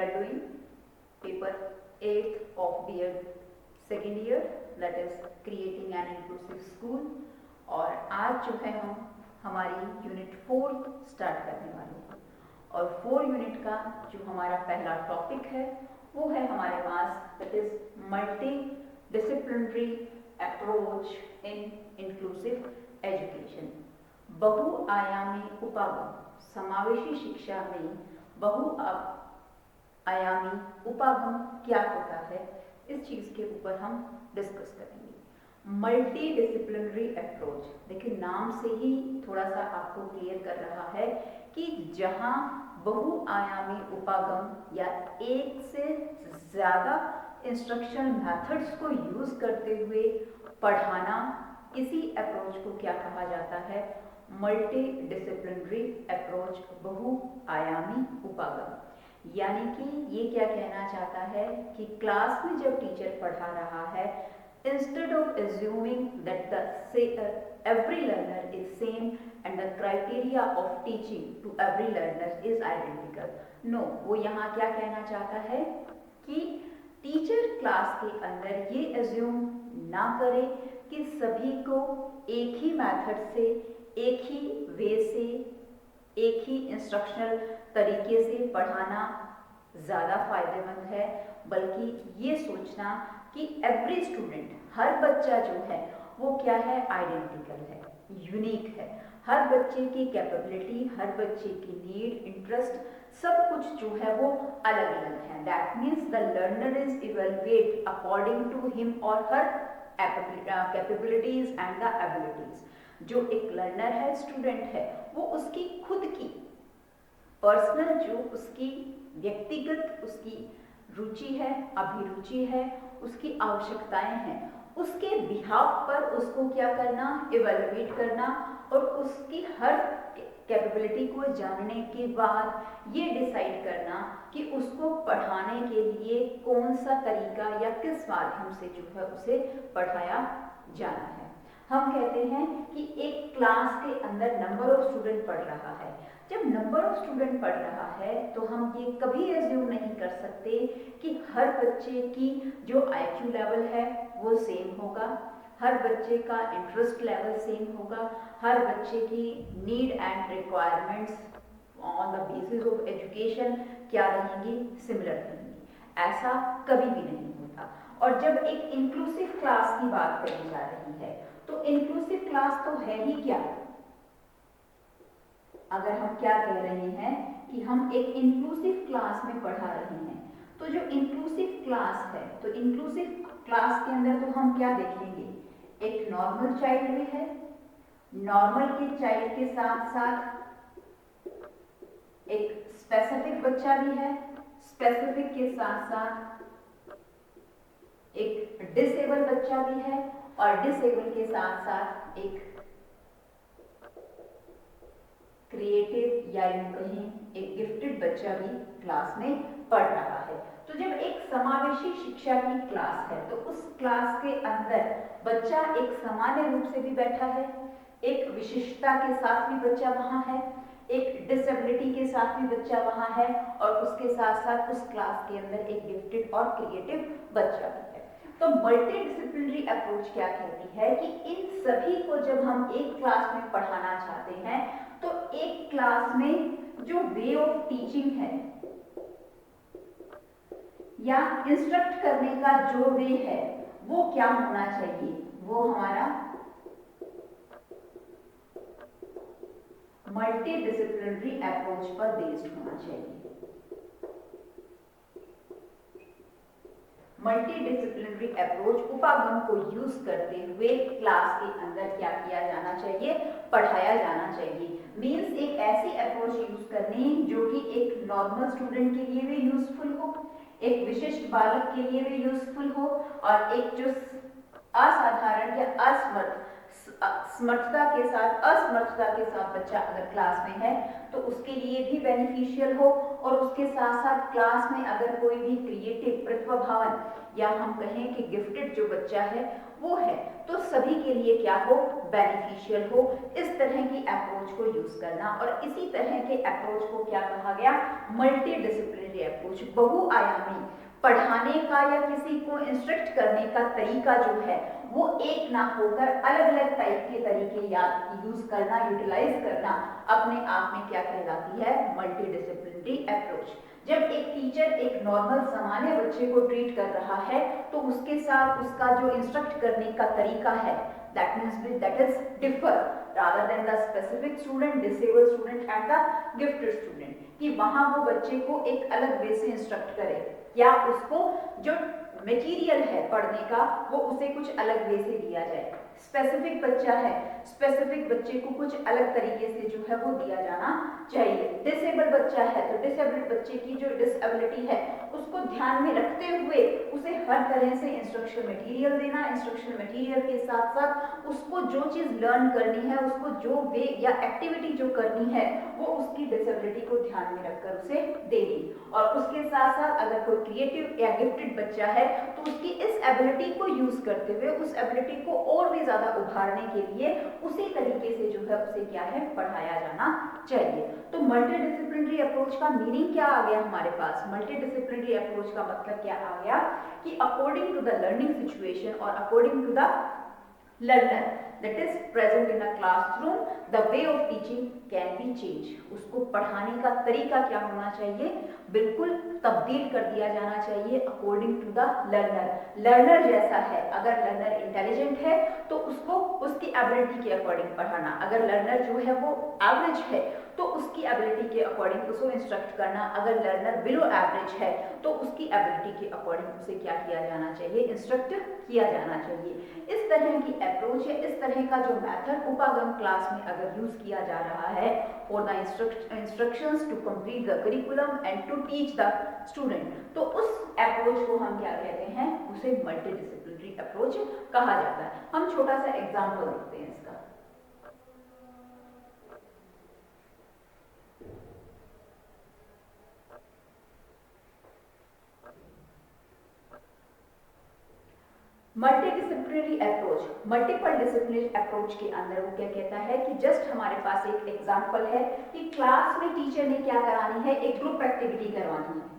are doing paper 8 of B.Ed second year, that is creating an inclusive school। और आज जो है हम हमारी यूनिट 4 स्टार्ट करने वाले हैं और 4 यूनिट का जो हमारा पहला टॉपिक है वो है हमारे पास that is multidisciplinary approach in inclusive education. बहुआयामी उपागम, समावेशी शिक्षा में बहुआयामी उपागम क्या होता है, इस चीज के ऊपर हम डिस्कस करेंगे। मल्टी डिसिप्लिनरी अप्रोच, देखिए नाम से ही थोड़ा सा आपको क्लियर कर रहा है कि जहां बहुआयामी उपागम या एक से ज्यादा इंस्ट्रक्शनल मेथड्स को यूज करते हुए पढ़ाना, इसी अप्रोच को क्या कहा जाता है, मल्टी डिसिप्लिनरी अप्रोच, बहुआयामी उपागम। यानी कि ये क्या कहना चाहता है कि क्लास में जब टीचर पढ़ा रहा है, instead of assuming that every learner is same and the criteria of teaching to every learner is identical, no, वो यहाँ क्या कहना चाहता है कि टीचर क्लास के अंदर ये assume ना करे कि सभी को एक ही मेथड से, एक ही वे से, एक ही इंस्ट्रक्शनल तरीके से पढ़ाना ज़्यादा फायदेमंद है, बल्कि ये सोचना कि एवरी स्टूडेंट, हर बच्चा जो है वो क्या है, आइडेंटिकल है, यूनिक है। हर बच्चे की कैपेबिलिटी, हर बच्चे की नीड, इंटरेस्ट, सब कुछ जो है वो अलग अलग है। That means the learner is evaluate according to him और her capabilities and the abilities. जो एक लर्नर है, स्टूडेंट है, वो उसकी खुद की पर्सनल, जो उसकी व्यक्तिगत उसकी रुचि है, अभिरुचि है, उसकी आवश्यकताएं हैं, उसके बिहाफ पर उसको क्या करना, इवेलुएट करना और उसकी हर कैपेबिलिटी को जानने के बाद ये डिसाइड करना कि उसको पढ़ाने के लिए कौन सा तरीका या किस माध्यम से जो है उसे पढ़ाया जाना है। हम कहते हैं कि एक क्लास के अंदर नंबर ऑफ स्टूडेंट पढ़ रहा है। जब नंबर ऑफ स्टूडेंट पढ़ रहा है तो हम ये कभी एज्यूम नहीं कर सकते कि हर बच्चे की जो आईक्यू लेवल है वो सेम होगा, हर बच्चे का इंटरेस्ट लेवल सेम होगा, हर बच्चे की need and requirements on the basis of education क्या रहेंगी, सिमिलर रहेंगी। ऐसा कभी भी नहीं होता। और जब एक इंक्लूसिव क्लास की बात कही जा रही है तो इंक्लूसिव क्लास तो है ही क्या, अगर हम क्या कह रहे हैं कि हम एक इंक्लूसिव क्लास में पढ़ा रहे हैं, तो जो इंक्लूसिव क्लास है, तो इंक्लूसिव क्लास के अंदर तो हम क्या देखेंगे, एक नॉर्मल चाइल्ड भी है, नॉर्मल के चाइल्ड के साथ साथ एक स्पेसिफिक बच्चा भी है, स्पेसिफिक के साथ साथ एक डिसेबल बच्चा भी है और डिसेबल के साथ साथ एक क्रिएटिव या यूं कहें एक गिफ्टेड बच्चा भी क्लास में पढ़ रहा है। तो जब एक समावेशी शिक्षा की क्लास है तो उस क्लास के अंदर बच्चा एक सामान्य रूप से भी बैठा है, एक विशिष्टता के साथ भी बच्चा वहां है, एक डिसेबिलिटी के साथ भी बच्चा वहां है और उसके साथ साथ उस क्लास के अंदर एक गिफ्टेड और क्रिएटिव बच्चा भी है। तो मल्टी डिसिप्लिनरी अप्रोच क्या कहती है कि इन सभी को जब हम एक क्लास में पढ़ाना चाहते हैं तो एक क्लास में जो वे ऑफ टीचिंग है या इंस्ट्रक्ट करने का जो वे है वो क्या होना चाहिए, वो हमारा मल्टी डिसिप्लिनरी अप्रोच पर बेस्ड होना चाहिए। मल्टी डिसिप्लिनरी अप्रोच उपागम को यूज करते हुए क्लास के अंदर क्या किया जाना चाहिए, पढ़ाया जाना चाहिए। मीन्स एक ऐसी अप्रोच यूज करनी जो कि एक नॉर्मल स्टूडेंट के लिए भी यूजफुल हो, एक विशिष्ट बालक के लिए भी यूजफुल हो और एक जो असाधारण या असमर्थता के साथ बच्चा अगर क्लास में है तो उसके लिए भी बेनिफिशियल हो और उसके साथ साथ क्लास में अगर कोई भी क्रिएटिव प्रतिभावान या हम कहें कि गिफ्टेड जो बच्चा है वो है, तो सभी के लिए क्या हो, बेनिफिशियल हो, इस तरह की अप्रोच को यूज करना। और इसी तरह के अप्रोच को क्या कहा गया, मल्टी डिसिप्लिनरी अप्रोच। बहुआयामी पढ़ाने का या किसी को इंस्ट्रक्ट करने का तरीका जो है वो एक ना होकर अलग अलग टाइप के तरीके यूज करना, यूटिलाइज करना अपने आप में क्या कहलाती है, मल्टी डिसिप्लिनरी अप्रोच। जब एक टीचर एक नॉर्मल सामान्य बच्चे को ट्रीट कर रहा है तो उसके साथ उसका जो इंस्ट्रक्ट करने का तरीका है that is differ rather than the specific student, disabled student and the gifted student, कि वहां वो बच्चे को एक अलग वे से इंस्ट्रक्ट करे या उसको जो मटेरियल है पढ़ने का वो उसे कुछ अलग वे से दिया जाए। स्पेसिफिक बच्चा है, स्पेसिफिक बच्चे को कुछ अलग तरीके से जो है वो दिया जाना चाहिए। डिसेबल बच्चा है तो डिसेबल्ड बच्चे की जो डिसेबिलिटी है उसको ध्यान में रखते हुए उसे हर तरह से इंस्ट्रक्शन मटेरियल देना, इंस्ट्रक्शन मटेरियल के साथ साथ उसको जो चीज लर्न करनी है, उसको जो वे या एक्टिविटी जो करनी है वो उसकी डिसेबिलिटी को ध्यान में रखकर उसे देनी। और उसके साथ साथ अगर कोई क्रिएटिव या गिफ्टेड बच्चा है तो उसकी इस एबिलिटी को यूज करते हुए उस एबिलिटी को और भी ज्यादा उभारने के लिए उसी तरीके से जो है उसे क्या है, पढ़ाया जाना चाहिए। तो मल्टी डिसिप्लिनरी अप्रोच का मीनिंग क्या आ गया हमारे पास, मल्टी डिसिप्लिनरी अप्रोच का मतलब क्या आ गया कि according to the learning situation और according to the learner that is present in a classroom, the way of teaching can be changed। उसको पढ़ाने का तरीका क्या होना चाहिए, बिल्कुल तब्दील कर दिया जाना चाहिए according to the learner. Learner जैसा है, अगर लर्नर इंटेलिजेंट है तो उसको उसकी एबिलिटी के अकॉर्डिंग पढ़ाना, अगर लर्नर जो है वो एवरेज है तो उसकी एबिलिटी के अकॉर्डिंग उसको इंस्ट्रक्ट करना, अगर लर्नर बिलो एवरेज है तो उसकी एबिलिटी के अकॉर्डिंग उसे क्या किया जाना चाहिए, इंस्ट्रक्ट किया जाना चाहिए। इस तरह की अप्रोच या इस तरह का जो मेथड उपागम क्लास में अगर यूज किया जा रहा है for the instructions to complete the curriculum and to teach the student, तो उस अप्रोच को हम क्या कहते हैं, उसे मल्टी डिसिप्लिनरी अप्रोच कहा जाता है। हम छोटा सा एग्जाम्पल देखते हैं इसका। Multi disciplinary approach, multiple disciplinary approach के अंदर वो क्या कहता है कि जस्ट हमारे पास एक एग्जांपल है कि क्लास में टीचर ने क्या करानी है, एक ग्रुप एक्टिविटी करवानी है।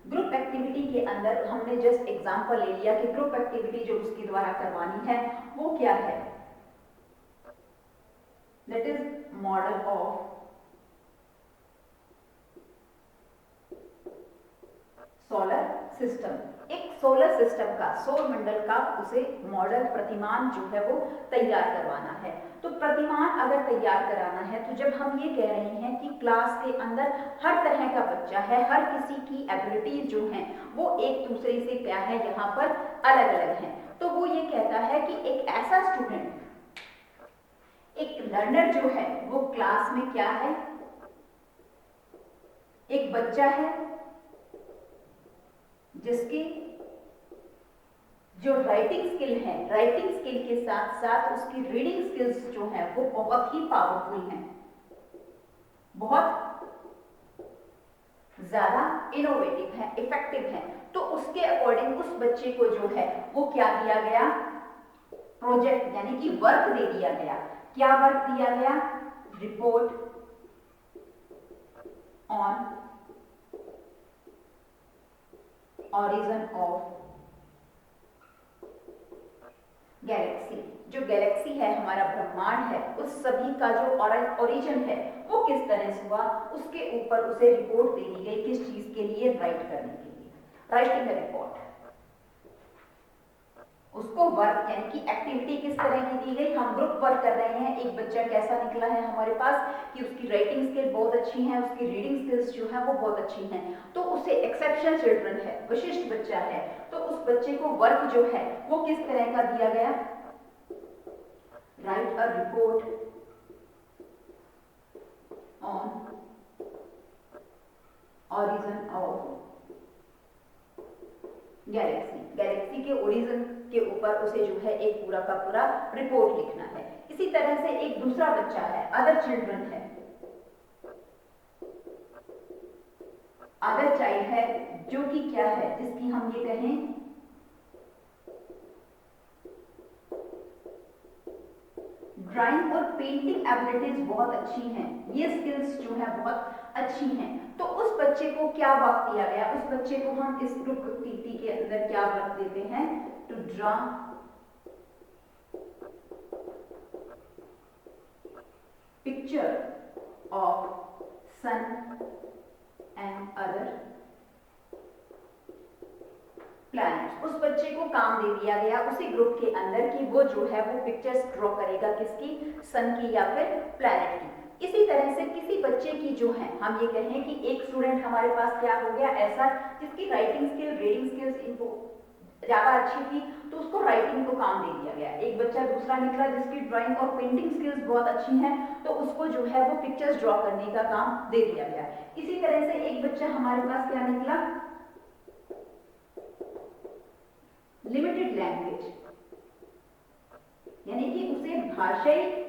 ग्रुप एक्टिविटी के अंदर हमने जस्ट एग्जांपल ले लिया कि ग्रुप एक्टिविटी जो उसके द्वारा करवानी है वो क्या है, that is model of solar system. एक सोलर सिस्टम का, सौर मंडल का उसे मॉडल प्रतिमान जो है वो तैयार करवाना है। तो प्रतिमान अगर तैयार कराना है तो जब हम ये कह रहे हैं कि क्लास के अंदर हर तरह का बच्चा है, हर किसी की एबिलिटीज जो हैं वो एक दूसरे से क्या है, यहाँ पर अलग अलग हैं, तो वो ये कहता है कि एक ऐसा स्टूडेंट, एक लर्नर जो है वो क्लास में क्या है, एक बच्चा है जिसकी जो राइटिंग स्किल है, राइटिंग स्किल के साथ साथ उसकी रीडिंग स्किल्स जो है वो बहुत ही पावरफुल हैं, बहुत ज्यादा इनोवेटिव है, इफेक्टिव है। तो उसके अकॉर्डिंग उस बच्चे को जो है वो क्या दिया गया, प्रोजेक्ट यानी कि वर्क दे दिया गया। क्या वर्क दिया गया, report on origin of Galaxy. जो गैलेक्सी है, हमारा ब्रह्मांड है, उस सभी का जो ओरिजिन है वो किस तरह से हुआ, उसके ऊपर उसे रिपोर्ट दे दी गई, किस चीज के लिए, राइट करने के लिए, राइटिंग द रिपोर्ट। उसको वर्क यानी कि एक्टिविटी किस तरह की दी गई, हम ग्रुप वर्क कर रहे हैं, एक बच्चा कैसा निकला है हमारे पास कि उसकी राइटिंग स्किल बहुत अच्छी है, उसकी रीडिंग स्किल्स जो है वो बहुत अच्छी हैं, तो उसे एक्सेप्शनल चिल्ड्रन है, विशिष्ट बच्चा है, तो उस बच्चे को वर्क जो है वो किस तरह का दिया गया, right a report on origin of Galaxy. Galaxy के ओरिजिन के ऊपर उसे जो है एक पूरा का पूरा रिपोर्ट लिखना है। इसी तरह से एक दूसरा बच्चा है, अदर चिल्ड्रन है, अदर चाइल्ड है जो कि क्या है, जिसकी हम ये कहें ड्राइंग और पेंटिंग एबिलिटीज बहुत अच्छी हैं, ये स्किल्स जो है बहुत अच्छी हैं, तो उस बच्चे को क्या वर्क दिया गया, उस बच्चे को हम इस ग्रुप एक्टिविटी के अंदर क्या वर्क देते हैं, to draw picture of sun and other planets. उस बच्चे को काम दे दिया गया उसी ग्रुप के अंदर कि वो जो है वो पिक्चर्स ड्रॉ करेगा, किसकी, सन की या फिर प्लैनेट की। इसी तरह से किसी बच्चे की जो है, हम ये कहें कि एक स्टूडेंट हमारे पास क्या हो गया ऐसा जिसकी राइटिंग स्किल, रीडिंग स्किल्स इनको ज्यादा अच्छी थी, तो उसको राइटिंग को काम दे दिया गया। एक बच्चा दूसरा निकला जिसकी ड्राइंग और पेंटिंग स्किल्स बहुत अच्छी हैं, तो उसको जो है वो पिक्चर्स ड्रॉ करने का काम दे दिया गया। इसी तरह से एक बच्चा हमारे पास क्या निकला, लिमिटेड लैंग्वेज, यानी कि उसे भाषाई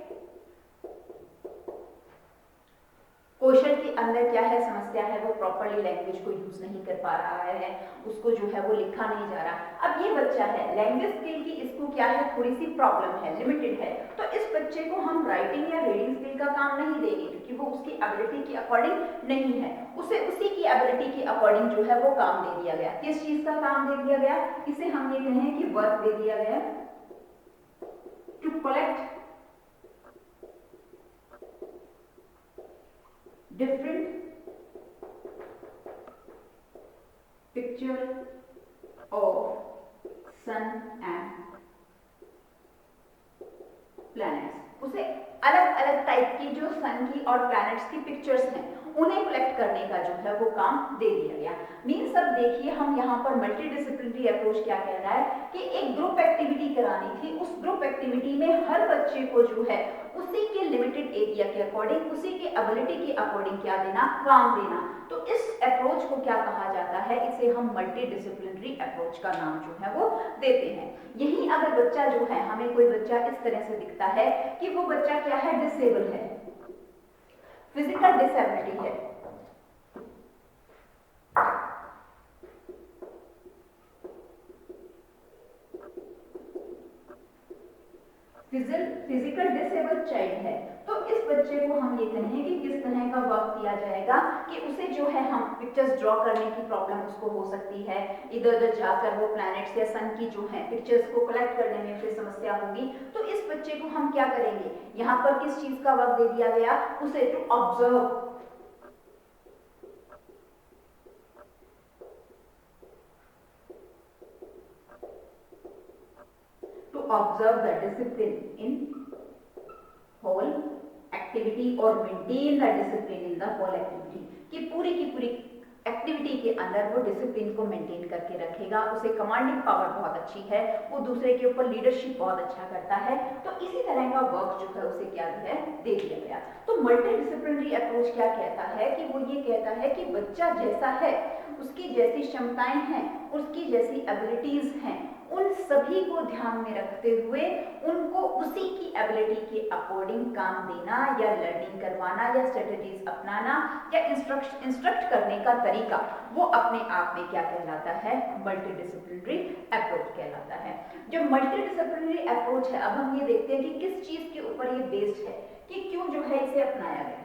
कौशल के अंदर क्या है, समस्या है, वो प्रॉपरली लैंग्वेज को यूज नहीं कर पा रहा है, उसको जो है वो लिखा नहीं जा रहा। अब ये बच्चा है लैंग्वेज स्किल की इसको क्या है, थोड़ी सी प्रॉब्लम है, लिमिटेड है, तो इस बच्चे को हम राइटिंग या रीडिंग स्किल का काम नहीं देंगे क्योंकि वो उसकी एबिलिटी के अकॉर्डिंग नहीं है, उसे उसी की एबिलिटी के अकॉर्डिंग जो है वो काम दे दिया गया। किस चीज का काम दे दिया गया, इसे हम ये कहें कि वर्क दे दिया गया to collect different picture of sun and planets। उसे अलग अलग टाइप की जो सन की और प्लैनेट्स की पिक्चर्स हैं उन्हें कलेक्ट करने का जो है वो काम दे दिया गया। मीन्स अब देखिए हम यहाँ पर मल्टी डिसिप्लिनरी अप्रोच क्या कह रहा है कि एक ग्रुप एक्टिविटी करानी थी, उस ग्रुप एक्टिविटी में हर बच्चे को जो है उसी के लिमिटेड एरिया के अकॉर्डिंग, उसी के एबिलिटी के अकॉर्डिंग क्या देना, काम देना। तो इस अप्रोच को क्या कहा जाता है, इसे हम मल्टी डिसिप्लिनरी अप्रोच का नाम जो है वो देते हैं। यही अगर बच्चा जो है, हमें कोई बच्चा इस तरह से दिखता है कि वो बच्चा क्या है, डिसेबल है, फिजिकल डिसेबिलिटी है, फिजिकल डिसेबल चाइल्ड है, तो इस बच्चे को हम ये कहें कि किस तरह का वर्क दिया जाएगा कि उसे जो है हम पिक्चर्स ड्रॉ करने की प्रॉब्लम उसको हो सकती है, इधर उधर जाकर वो प्लैनेट्स या सन की जो है पिक्चर्स को कलेक्ट करने में उसे समस्या होगी। तो इस बच्चे को हम क्या करेंगे, यहाँ पर किस चीज का वर्क दे दिया गया, उसे to observe observe the discipline in whole activity और maintain the discipline in the whole activity, कि पूरी की पूरी एक्टिविटी के अंदर वो डिसिप्लिन को मेंटेन करके रखेगा, उसे कमांडिंग पावर बहुत अच्छी है, वो दूसरे के ऊपर लीडरशिप बहुत अच्छा करता है, तो इसी तरह का वर्क जो है उसे क्या है दे दिया गया। तो मल्टी डिसिप्लिनरी अप्रोच क्या कहता है कि वो ये कहता है कि बच्चा जैसा है, उसकी जैसी क्षमताएं हैं, उसकी जैसी एबिलिटीज हैं, उन सभी को ध्यान में रखते हुए उनको उसी की एबिलिटी के अकॉर्डिंग काम देना या लर्निंग करवाना या स्ट्रेटेजीज अपनाना या इंस्ट्रक्ट करने का तरीका, वो अपने आप में क्या कहलाता है, मल्टी डिसिप्लिनरी अप्रोच कहलाता है। जो मल्टी डिसिप्लिनरी अप्रोच है, अब हम ये देखते हैं कि किस चीज के ऊपर ये बेस्ड है, कि क्यों जो है इसे अपनाया गया।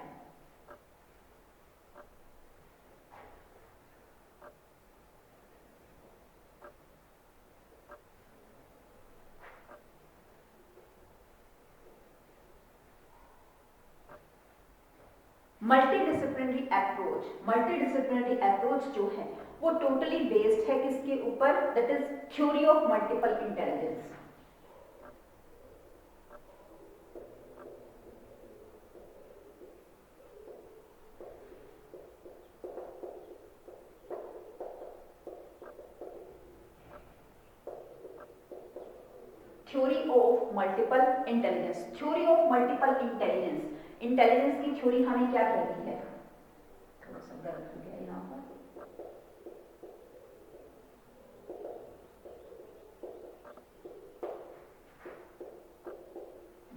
मल्टीडिसिप्लिनरी अप्रोच जो है वो टोटली बेस्ड है किसके ऊपर, that is theory of multiple intelligence. Theory of multiple intelligence, theory of multiple intelligence, intelligence की थ्योरी हमें क्या कहती है, थोड़ा सा गलत हो गया यहाँ पर,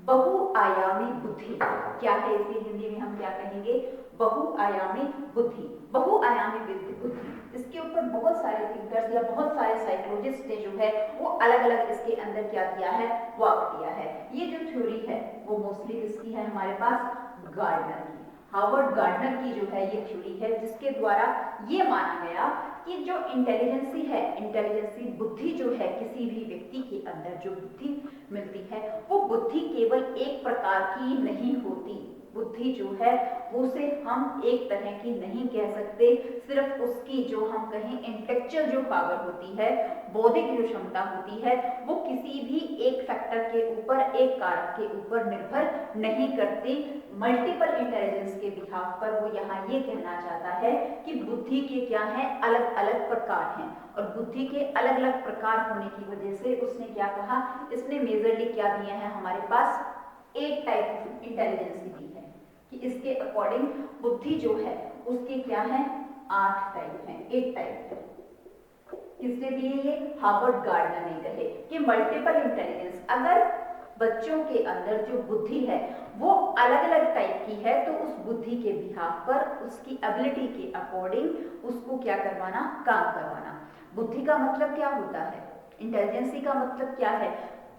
बहुआयामी बुद्धि क्या है, इसे हिंदी में हम क्या कहेंगे, बहुआयामी बुद्धि। बहुआयामी बुद्धि, इसके ऊपर बहुत सारे थिंकर्स या बहुत सारे साइकोलॉजिस्ट ने जो है वो अलग अलग इसके अंदर क्या दिया है, वर्क दिया है। ये जो थ्योरी है वो मोस्टली किसकी है हमारे पास, गार्डनर की, हार्वर्ड गार्डनर की जो है ये थ्योरी है, जिसके द्वारा ये माना गया कि जो इंटेलिजेंसी है, इंटेलिजेंसी बुद्धि जो है, किसी भी व्यक्ति के अंदर जो बुद्धि मिलती है वो बुद्धि केवल एक प्रकार की नहीं होती। बुद्धि जो है उसे हम एक तरह की नहीं कह सकते, सिर्फ उसकी जो हम कहें इंटेलेक्चुअल जो पावर होती है, बौद्धिक जो क्षमता होती है, वो किसी भी एक फैक्टर के ऊपर, एक कारक के ऊपर निर्भर नहीं करती। मल्टीपल इंटेलिजेंस के बिहाफ पर वो यहाँ ये कहना चाहता है कि बुद्धि के क्या है, अलग अलग प्रकार हैं, और बुद्धि के अलग अलग प्रकार होने की वजह से उसने क्या कहा, इसने मेजरली क्या दिए हैं हमारे पास, 8 टाइप ऑफ इंटेलिजेंस दी है, कि इसके अकॉर्डिंग बुद्धि जो है उसके क्या है, 8 टाइप हैं, 8 टाइप है। किसने दिए ये, हार्वर्ड गार्डनर ने कहे कि मल्टीपल इंटेलिजेंस, अगर बच्चों के अंदर जो बुद्धि है वो अलग अलग टाइप की है, तो उस बुद्धि के बिहाफ पर उसकी एबिलिटी के अकॉर्डिंग उसको क्या करवाना, काम करवाना। बुद्धि का मतलब क्या होता है, इंटेलिजेंसी का मतलब क्या है,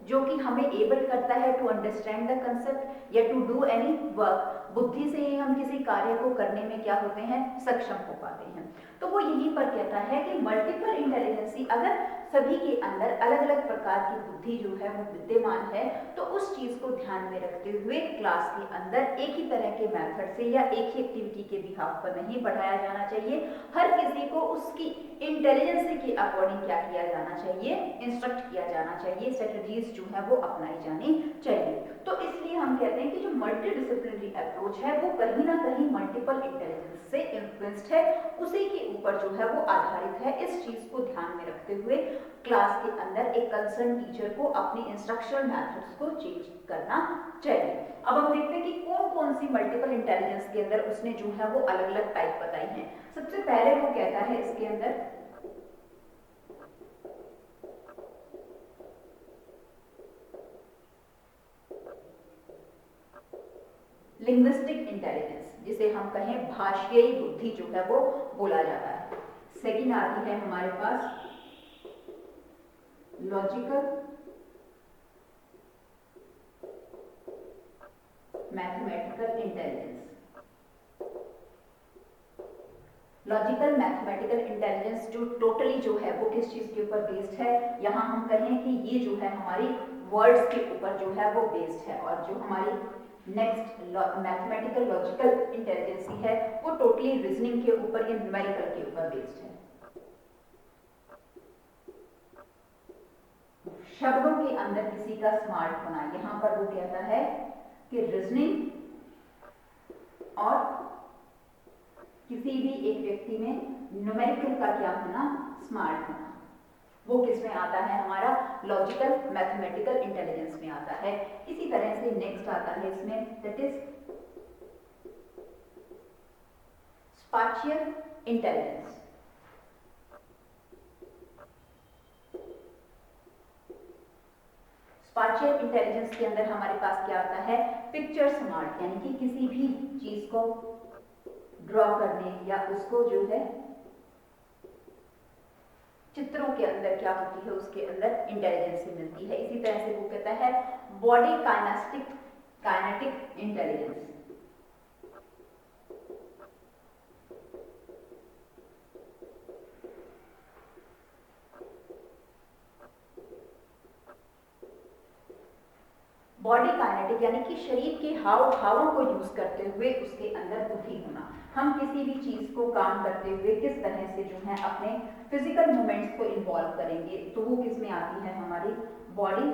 जो कि हमें एबल करता है टू अंडरस्टैंड द कंसेप्ट या टू डू एनी वर्क। बुद्धि से ही हम किसी कार्य को करने में क्या होते हैं, सक्षम हो पाते हैं। तो वो यहीं पर कहता है कि मल्टीपल इंटेलिजेंसी, अगर सभी के अंदर अलग अलग प्रकार की बुद्धि जो है वो विद्यमान है, तो उस चीज को ध्यान में रखते हुए क्लास के अंदर एक ही तरह के मेथड से या एक ही एक्टिविटी के बिहाफ पर नहीं पढ़ाया जाना चाहिए। हर किसी को उसकी इंटेलिजेंसी के अकॉर्डिंग क्या किया जाना चाहिए, इंस्ट्रक्ट किया जाना चाहिए, स्ट्रेटजीज जो है वो अपनाई जानी चाहिए। तो इसलिए हम कहते हैं कि जो मल्टी डिसिप्लिनरी अप्रोच है वो कहीं ना कहीं मल्टीपल इंटेलिजेंस से इन्फ्लुएंस्ड है, उसी के ऊपर जो है वो आधारित है। इस चीज को ध्यान में रखते हुए क्लास के अंदर एक कंसर्न टीचर को अपनी इंस्ट्रक्शनल मेथड्स को चेंज करना चाहिए। अब हम देखते हैं कि कौन कौन सी मल्टीपल इंटेलिजेंस के अंदर उसने जो है वो अलग अलग टाइप बताई हैं। सबसे पहले वो कहता है इसके अंदर लिंग्विस्टिक इंटेलिजेंस, जिसे हम कहें भाषाई बुद्धि जो है वो बोला जाता है। सेकंड आती है हमारे पास logical mathematical intelligence. Logical mathematical intelligence जो टोटली जो है वो किस चीज के ऊपर बेस्ड है, यहाँ हम कहें कि ये जो है हमारी वर्ड्स के ऊपर जो है वो बेस्ड है, और जो हमारी नेक्स्ट मैथमेटिकल लॉजिकल इंटेलिजेंसी है वो टोटली रीजनिंग के ऊपर या न्यूमेरिकल के ऊपर बेस्ड है। शब्दों के अंदर किसी का स्मार्ट होना, यहां पर वो कहता है कि रीजनिंग और किसी भी एक व्यक्ति में न्यूमेरिकल का क्या होना, स्मार्ट होना, वो किस में आता है, हमारा लॉजिकल मैथमेटिकल इंटेलिजेंस में आता है। इसी तरह से नेक्स्ट आता है इसमें that is spatial intelligence. Spatial intelligence के अंदर हमारे पास क्या आता है, पिक्चर स्मार्ट, यानी कि किसी भी चीज को ड्रॉ करने या उसको जो है चित्रों के अंदर क्या होती है, उसके अंदर इंटेलिजेंस मिलती है। इसी तरह से वो कहता है body kinetic intelligence. Body kinetic यानी कि शरीर के हाव भावों को यूज करते हुए उसके अंदर बुद्धि होना। हम किसी भी चीज को काम करते हुए किस तरह से जो है अपने फिजिकल मूवमेंट्स को इन्वॉल्व करेंगे, तो वो किस में आती है, हमारी बॉडी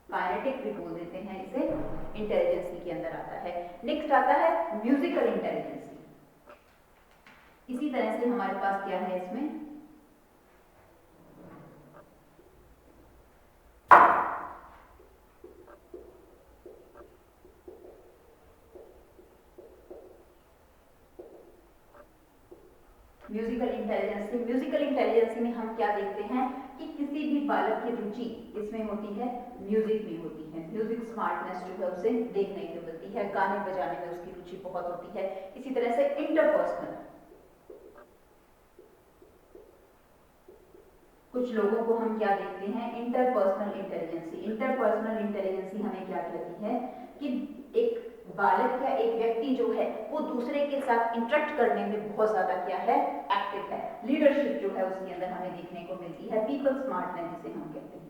काइनेटिक भी बोल देते हैं इसे, इंटेलिजेंसी के अंदर आता है। नेक्स्ट आता है म्यूजिकल इंटेलिजेंसी। इसी तरह से हमारे पास क्या है इसमें, म्यूजिकल इंटेलिजेंसी में हम क्या देखते हैं कि किसी भी बालक की रुचि इसमें होती है, म्यूजिक में होती है। म्यूजिक स्मार्टनेस जो है उसे देखने को मिलती है, गाने बजाने में उसकी रुचि बहुत होती है। इसी तरह से इंटरपर्सनल, कुछ लोगों को हम क्या देखते हैं, इंटरपर्सनल इंटेलिजेंसी। इंटरपर्सनल इंटेलिजेंसी हमें क्या कहती है कि एक बालक या एक व्यक्ति जो है वो दूसरे के साथ इंटरेक्ट करने में बहुत ज्यादा क्या है, एक्टिव है। लीडरशिप जो है उसके अंदर हमें देखने को मिलती है, पीपल स्मार्टनेस जिसे हम कहते हैं।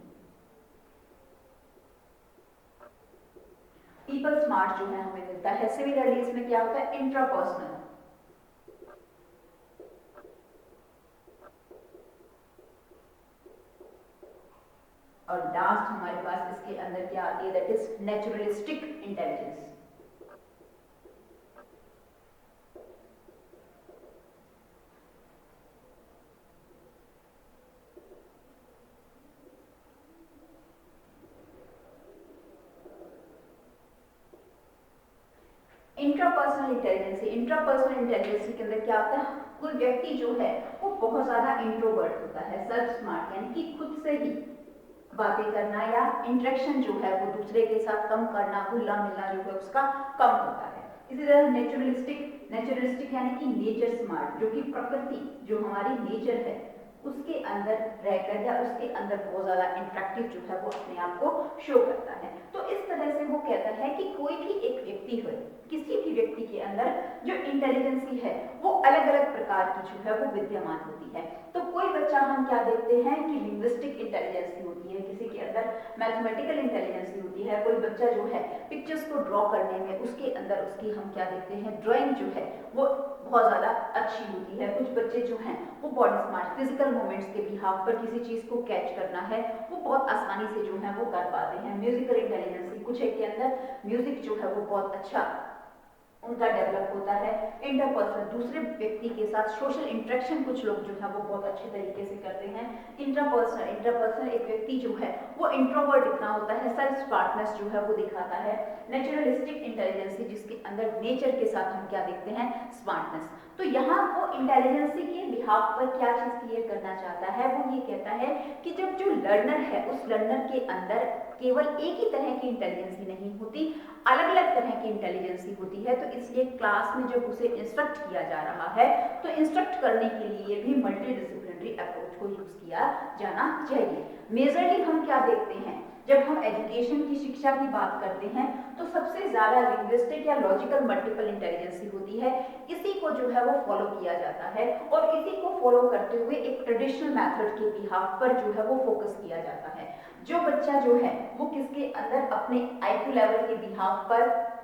पीपल स्मार्ट जो है हमें मिलता है। सिमिलरली इसमें क्या होता है, इंट्रापर्सनल, और लास्ट हमारे पास इसके अंदर क्या आती है, that is naturalistic intelligence. Intrapersonal intelligence, intrapersonal intelligence के अंदर क्या होता है, कोई व्यक्ति जो है वो बहुत ज्यादा इंट्रोवर्ट होता है, सेल्फ स्मार्ट, यानी कि खुद से ही बातें करना या इंटरेक्शन जो है वो दूसरे के साथ कम करना, घुलना मिलना जो है उसका कम होता है। इसी तरह नेचुरलिस्टिक, नेचुरलिस्टिक यानी कि नेचर स्मार्ट, जो कि प्रकृति जो हमारी नेचर है उसके अंदर रहकर या उसके अंदर बहुत ज्यादा इंटरेक्टिव जो है वो अपने आप को शो करता है। तो इस तरह से वो कहता है कि कोई भी एक व्यक्ति हो, किसी भी व्यक्ति के अंदर जो इंटेलिजेंसी है वो अलग अलग प्रकार की जो है वो विद्यमान होती है। तो कोई बच्चा हम क्या देखते हैं कि लिंग्विस्टिक इंटेलिजेंसी होती है, किसी के अंदर मैथमेटिकल इंटेलिजेंसी होती है, कोई बच्चा जो है पिक्चर्स को ड्रॉ करने में उसके अंदर उसकी हम क्या देखते हैं, ड्राइंग जो है वो बहुत ज्यादा अच्छी होती है। कुछ बच्चे जो हैं वो बॉडी स्मार्ट, फिजिकल मूवमेंट्स के बिहाफ पर किसी चीज को कैच करना है वो बहुत आसानी से जो है वो कर पाते हैं। म्यूजिकल इंटेलिजेंसी, कुछ एक के अंदर म्यूजिक जो है वो बहुत अच्छा उनका डेवलप होता है। इंटरपर्सनल, दूसरे व्यक्ति के साथ सोशल इंटरेक्शन कुछ लोग जो है वो बहुत अच्छे तरीके से करते हैं। इंटरपर्सनल, इंटरपर्सनल एक व्यक्ति जो है वो इंट्रोवर्ट इतना होता है, सेल्फ स्मार्टनेस जो है वो दिखाता है। नेचुरलिस्टिक इंटेलिजेंसी, जिसके अंदर नेचर के साथ हम क्या देखते हैं, स्मार्टनेस। तो यहाँ वो इंटेलिजेंसी के बिहाफ पर क्या चीज क्लियर करना चाहता है, वो ये कहता है कि जब जो लर्नर है उस लर्नर के अंदर केवल एक ही तरह की इंटेलिजेंसी नहीं होती, अलग अलग तरह की इंटेलिजेंसी होती है। तो इसलिए क्लास में जब उसे इंस्ट्रक्ट किया जा रहा है तो इंस्ट्रक्ट करने के लिए भी मल्टी डिसिप्लिनरी अप्रोच को यूज किया जाना चाहिए। मेजरली हम क्या देखते हैं, जब हम एजुकेशन की शिक्षा की बात करते हैं तो सबसे ज्यादा लिंग्विस्टिक या लॉजिकल मल्टीपल इंटेलिजेंसी होती है। इसी को जो है वो फॉलो किया जाता है और इसी को फॉलो करते हुए एक ट्रेडिशनल मेथड के बिहाफ पर जो है वो फोकस किया जाता है। जो बच्चा जो है वो किसके अंदर अपने आईक्यू लेवल के बिहाफ पर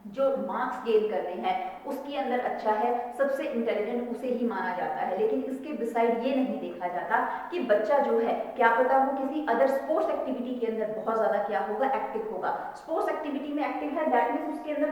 जो मार्क्स गेन करने हैं उसके अंदर अच्छा है, सबसे इंटेलिजेंट उसे ही माना जाता है। लेकिन इसके बिसाइड ये नहीं देखा जाता कि बच्चा जो है क्या पता वो किसी अदर स्पोर्ट्स एक्टिविटी के अंदर बहुत ज्यादा क्या होगा, एक्टिव होगा। स्पोर्ट्स एक्टिविटी में एक्टिव है, दैट मींस उसके अंदर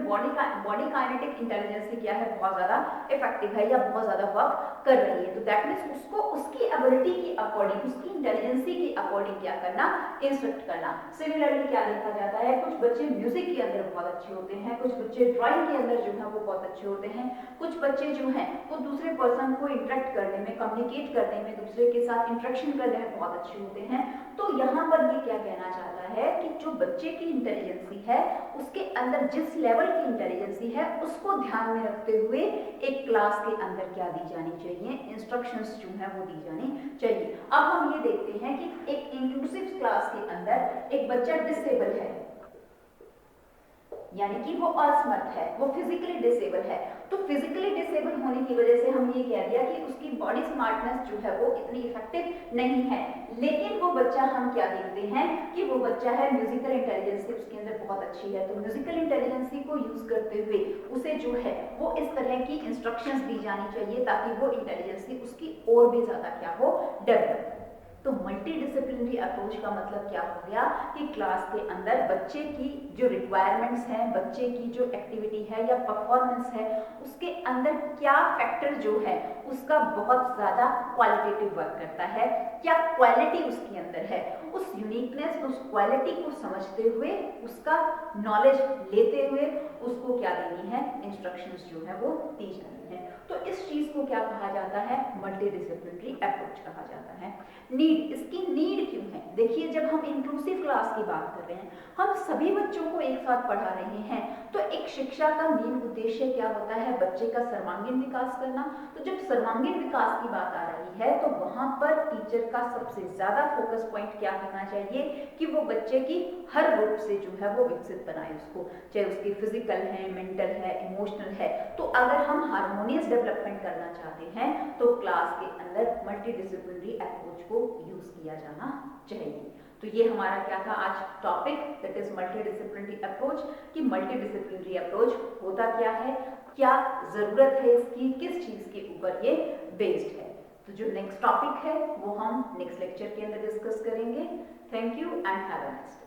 बॉडी काइनेटिक इंटेलिजेंसी क्या है, बहुत ज्यादा इफेक्टिव है या बहुत ज्यादा वर्क कर रही है। तो दैट मींस उसको उसकी एबिलिटी के अकॉर्डिंग, उसकी इंटेलिजेंसी के अकॉर्डिंग क्या करना, इंस्ट्रक्ट करना। सिमिलरली क्या देखा जाता है, कुछ बच्चे म्यूजिक के अंदर बहुत अच्छे होते हैं, कुछ बच्चे ड्राइंग के अंदर जो है वो बहुत अच्छे होते हैं, कुछ बच्चे जो हैं वो दूसरे पर्सन को इंटरेक्ट करने में, कम्युनिकेट करने में, दूसरे के साथ इंटरेक्शन करने में बहुत अच्छे होते हैं। तो यहाँ पर ये क्या कहना चाहता है कि जो बच्चे की इंटेलिजेंसी है उसके अंदर जिस लेवल की इंटेलिजेंसी है उसको ध्यान में रखते हुए एक क्लास के अंदर क्या दी जानी चाहिए, इंस्ट्रक्शंस जो है वो दी जानी चाहिए। अब हम ये देखते हैं कि एक इंक्लूसिव क्लास के अंदर एक बच्चा डिसेबल है, यानी कि वो असमर्थ है, वो फिजिकली डिसेबल है। तो फिजिकली डिसेबल होने की वजह से हम ये कह दिया कि उसकी बॉडी स्मार्टनेस जो है वो इतनी इफेक्टिव नहीं है। लेकिन वो बच्चा हम क्या देखते हैं कि वो बच्चा है म्यूजिकल इंटेलिजेंसी उसके अंदर बहुत अच्छी है। तो म्यूजिकल इंटेलिजेंसी को यूज करते हुए उसे जो है वो इस तरह की इंस्ट्रक्शंस दी जानी चाहिए ताकि वो इंटेलिजेंसी उसकी और भी ज्यादा क्या हो, डेवलप। तो मल्टी डिसिप्लिनरी अप्रोच का मतलब क्या हो गया कि क्लास के अंदर बच्चे की जो रिक्वायरमेंट्स हैं, बच्चे की जो एक्टिविटी है या परफॉर्मेंस है, उसके अंदर क्या फैक्टर जो है उसका बहुत ज्यादा क्वालिटेटिव वर्क करता है, क्या क्वालिटी उसके अंदर है, उस यूनिकनेस, उस क्वालिटी को समझते हुए, उसका नॉलेज लेते हुए उसको क्या देनी है, इंस्ट्रक्शंस जो है वो दी जानी है। तो इस चीज को क्या कहा जाता है, मल्टी डिसिप्लिनरी अप्रोच कहा जाता है। नीड, इसकी नीड क्यों है? देखिए जब हम इंक्लूसिव क्लास की बात कर रहे हैं, हम सभी बच्चों को एक साथ पढ़ा रहे हैं, तो एक शिक्षा का मेन उद्देश्य क्या होता है, बच्चे का सर्वांगीण विकास करना। तो जब सर्वांगीण विकास की बात आ रही है तो वहां पर टीचर का सबसे ज्यादा फोकस पॉइंट क्या होना चाहिए कि वो बच्चे की हर रूप से जो है वो विकसित बनाए उसको, चाहे उसकी फिजिकल है, मेंटल है, इमोशनल है। तो अगर हम हार्मोनियस डेवलपमेंट करना चाहते हैं तो क्लास के अंदर मल्टी डिसिप्लिनरी अप्रोच को यूज किया जाना चाहिए। तो ये हमारा क्या था आज topic, that is multidisciplinary approach, कि मल्टी डिसिप्लिनरी अप्रोच होता क्या है, क्या जरूरत है इसकी, किस चीज के ऊपर ये बेस्ड है। तो जो नेक्स्ट टॉपिक है वो हम नेक्स्ट लेक्चर के अंदर डिस्कस करेंगे। Thank you and have a nice day.